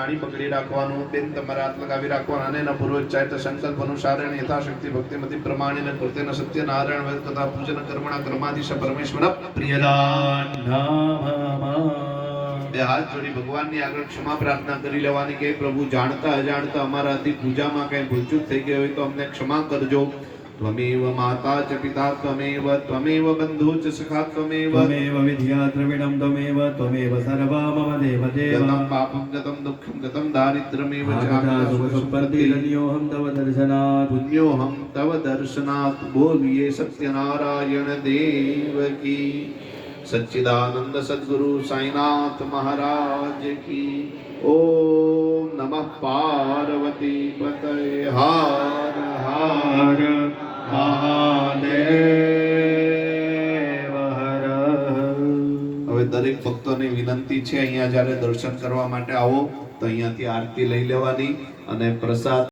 પાણી પકડી રાખવાનું, બેન તમારા હાથ લગાવી રાખવાના અને એના પૂર્વોચ્ચારિત સંકલ્પ અનુસાર યથાશક્તિ ભક્તિમતી પ્રમાણેન કૃતેન સત્યનારાયણ વેદ કથા પૂજન કર્મણા કર્માધીશ પરમેશ્વર પ્રિયદાન બે હાથ જોડી ભગવાનની આગળ ક્ષમા પ્રાર્થના કરી લેવાની કે પ્રભુ જાણતા અજાણતા અમારાથી પૂજામાં કઈ ભૂલચૂક થઈ ગઈ હોય તો અમને ક્ષમા કરજો. त्वमेव माता च पिता त्वमेव त्वमेव बन्धु च सखा त्वमेव त्वमेव विद्या द्रविणं त्वमेव त्वमेव सर्वा मम देवदेव गतं पापं गतं दुःखं गतं दारिद्र्यमेव सुखसम्पत्तिरन्योऽहं तव दर्शनात् पुण्योऽहं तव दर्शनात्. बोलिए सत्यनारायण देव की सच्चिदानंद सद्गुरु साईनाथ महाराज की. ओम नमः पार्वती पतये हर हर મહાદેવ હર. હવે દરેક ભક્તોને વિનંતી છે, અહીંયા જ્યારે દર્શન કરવા માટે આવો તો અહીંયાથી આરતી લઈ લેવાની અને પ્રસાદ